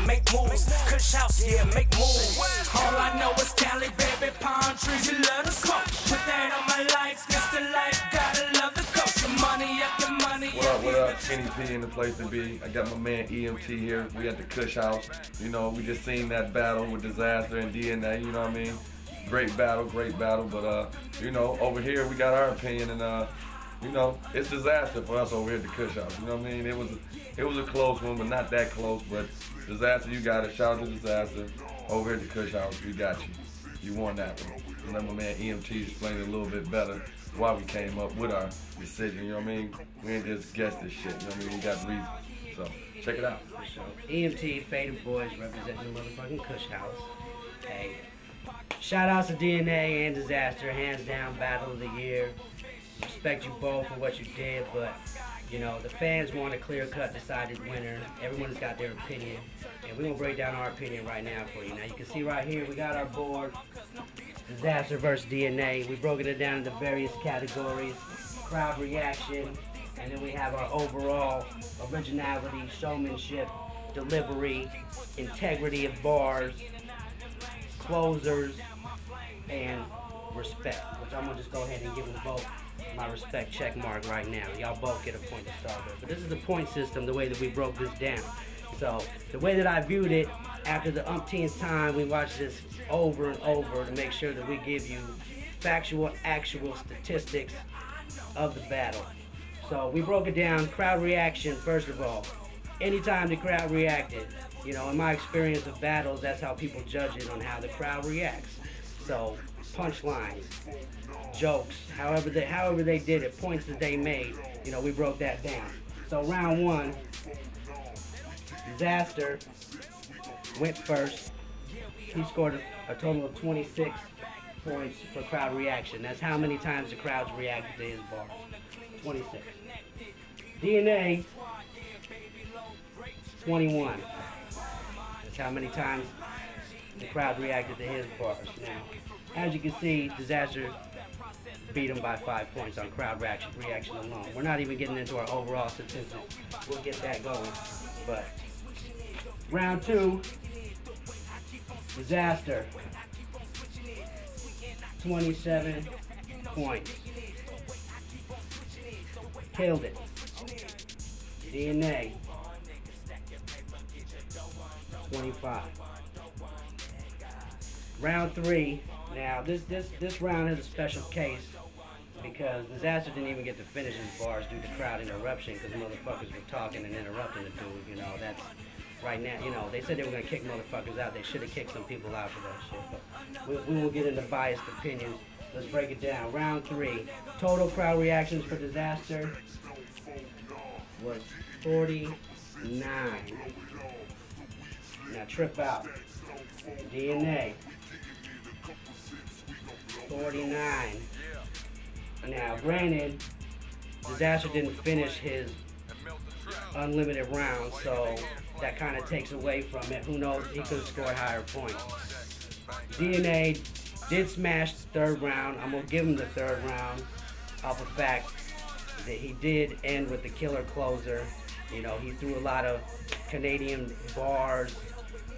make moves. Kush house, yeah, make moves. All I know is Cali, baby, palm trees, you love the coach. Put that on my life, Mr. Life, gotta love the coach. Your money up, your money up. What up, Kenny P in the place to be. I got my man EMT here. We at the Kush house. You know, we just seen that battle with Dizaster and DNA, you know what I mean? Great battle, but you know, over here we got our opinion, and you know, it's Dizaster for us over here at the Kush house. You know what I mean? It was a close one, but not that close. But Dizaster, you got it. Shout out to Dizaster over here at the Kush house. We got you. You won that one. And let my man EMT explain it a little bit better why we came up with our decision. You know what I mean? We ain't just guess this shit. You know what I mean? We got reasons. So check it out. EMT, Faded Boyz, representing the motherfucking Kush house. Hey, shout outs to DNA and Dizaster, hands down battle of the year. Respect you both for what you did, but you know, the fans want a clear-cut decided winner. Everyone's got their opinion, and we're gonna break down our opinion right now for you. Now you can see right here, we got our board, Dizaster versus DNA. We broke it down into various categories, crowd reaction, and then we have our overall originality, showmanship, delivery, integrity of bars, closers, and respect, which I'm gonna just go ahead and give them both my respect check mark right now. Y'all both get a point to start with. But this is the point system, the way that we broke this down. So the way that I viewed it, after the umpteenth time, we watched this over and over to make sure that we give you factual, actual statistics of the battle. So we broke it down, crowd reaction, first of all. Anytime the crowd reacted, you know, in my experience of battles, that's how people judge it, on how the crowd reacts. So punchlines, jokes, however they did it, points that they made, you know, we broke that down. So round one, Dizaster went first. He scored a total of 26 points for crowd reaction. That's how many times the crowds reacted to his bars. 26. DNA, 21. That's how many times the crowd reacted to his bars. Now, as you can see, Dizaster beat him by 5 points on crowd reaction alone. We're not even getting into our overall statistics. We'll get that going. But round two, Dizaster, 27 points. Killed it. DNA, 25. Round three. Now this round is a special case because Dizaster didn't even get to finish his bars due to crowd interruption because motherfuckers were talking and interrupting the dude. You know, that's right now. You know, they said they were gonna kick motherfuckers out. They should have kicked some people out for that shit. But we will get into biased opinions. Let's break it down. Round three. Total crowd reactions for Dizaster was 49. Now trip out. DNA. 49. Now, granted, Dizaster didn't finish his unlimited round, so that kind of takes away from it. Who knows? He could have scored higher points. DNA did smash the third round. I'm gonna give him the third round off the fact that he did end with the killer closer. You know, he threw a lot of Canadian bars,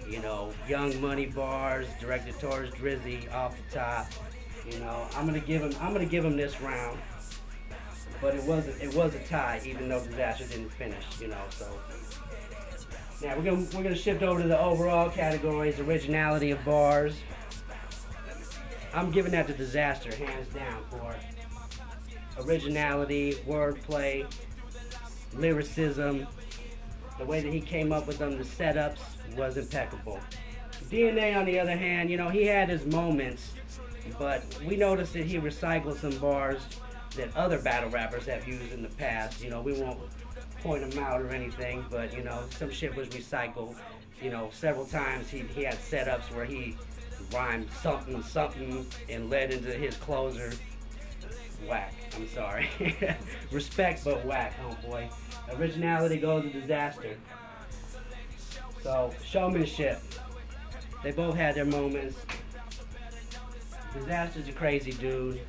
you know, Young Money bars directed towards Drizzy off the top. You know, I'm gonna give him this round, but it was a tie, even though Dizaster didn't finish. You know, so now we're gonna shift over to the overall categories, originality of bars. I'm giving that to Dizaster, hands down, for originality, wordplay, lyricism. The way that he came up with them, the setups was impeccable. DNA, on the other hand, you know, he had his moments. But we noticed that he recycled some bars that other battle rappers have used in the past. You know, we won't point them out or anything, but, you know, some shit was recycled. You know, several times he had setups where he rhymed something, something, and led into his closer. Whack. I'm sorry. Respect, but whack, homeboy. Originality goes to Dizaster. So, showmanship. They both had their moments. Dizaster's a crazy dude.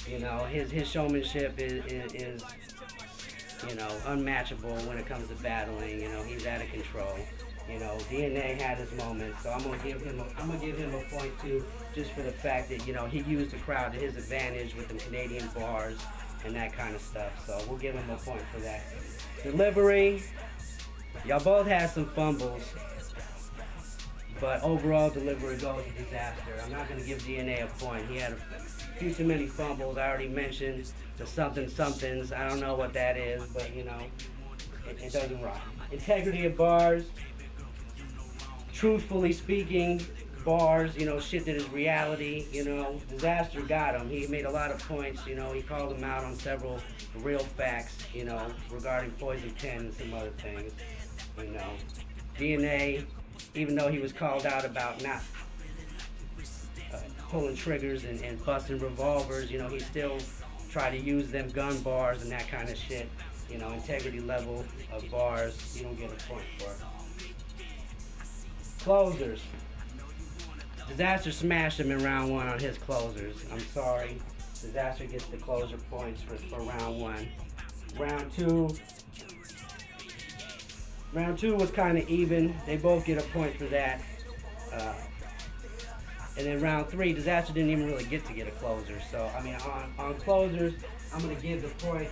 You know, his showmanship is you know, unmatchable when it comes to battling. You know, he's out of control. You know, DNA had his moments, so I'm gonna give him a point too, just for the fact that, you know, he used the crowd to his advantage with the Canadian bars and that kind of stuff. So we'll give him a point for that. Delivery, y'all both had some fumbles, but overall delivery goes to Dizaster. I'm not gonna give DNA a point. He had a few too many fumbles. I already mentioned the somethings. I don't know what that is, but you know, it doesn't rock. Integrity of bars. Truthfully speaking, bars, you know, shit that is reality, you know, Dizaster got him. He made a lot of points, you know, he called him out on several real facts, you know, regarding poison pen and some other things, you know. DNA, even though he was called out about not pulling triggers and busting revolvers, you know, he still tried to use them gun bars and that kind of shit, you know, integrity level of bars, you don't get a point for. Closers. Dizaster smashed him in round 1 on his closers. I'm sorry. Dizaster gets the closer points for round 1. Round two was kind of even. They both get a point for that. And then round 3, Dizaster didn't even really get to get a closer. So, I mean, on closers, I'm going to give the point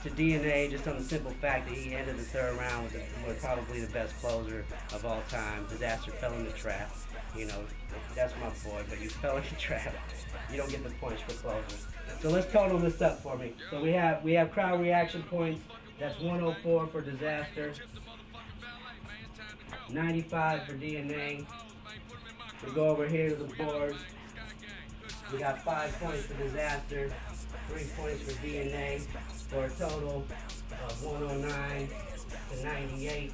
to DNA just on the simple fact that he ended the 3rd round with probably the best closer of all time. Dizaster fell in the trap. You know, that's my boy, but you fell in the trap. You don't get the points for closers. So let's total this up for me. So we have crowd reaction points. That's 104 for Dizaster, 95 for DNA. We go over here to the boards. We got 5 points for Dizaster, 3 points for DNA, for a total of 109 to 98.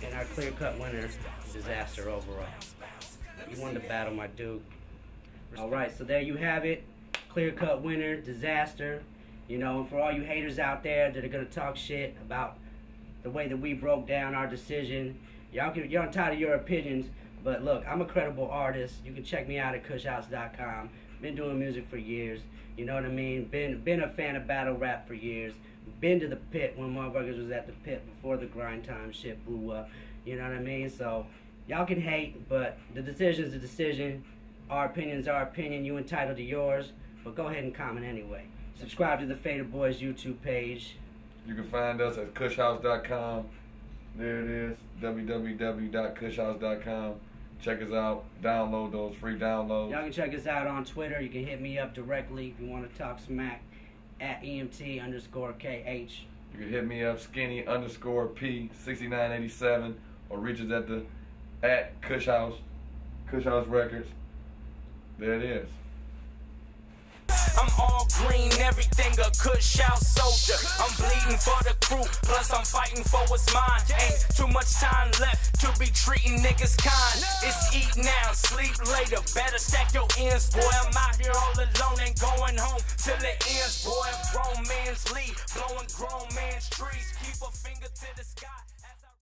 And our clear-cut winner, Dizaster overall. You won the battle, my dude. Alright, so there you have it. Clear-cut winner, Dizaster. You know, and for all you haters out there that are going to talk shit about the way that we broke down our decision, y'all entitled to your opinions, but look, I'm a credible artist. You can check me out at kushhouse.com. Been doing music for years, you know what I mean? Been a fan of battle rap for years. Been to the pit when motherfuckers was at the pit before the grind time shit blew up, you know what I mean? So, y'all can hate, but the decision's a decision. Our opinion's our opinion. You entitled to yours, but go ahead and comment anyway. Subscribe to the Faded Boyz YouTube page. You can find us at kushhouse.com. There it is, www.kushhouse.com. Check us out. Download those free downloads. Y'all can check us out on Twitter. You can hit me up directly if you want to talk smack at EMT_KH. You can hit me up skinny_P6987 or reach us at Kush House Records. There it is. I'm all green, everything a Kush House soldier. I'm bleeding for the crew, plus I'm fighting for what's mine. Ain't too much time left to be treating niggas kind. It's eat now, sleep later, better stack your ends, boy. I'm out here all alone, ain't going home till it ends, boy. Grown man's lead, blowing grown man's trees. Keep a finger to the sky.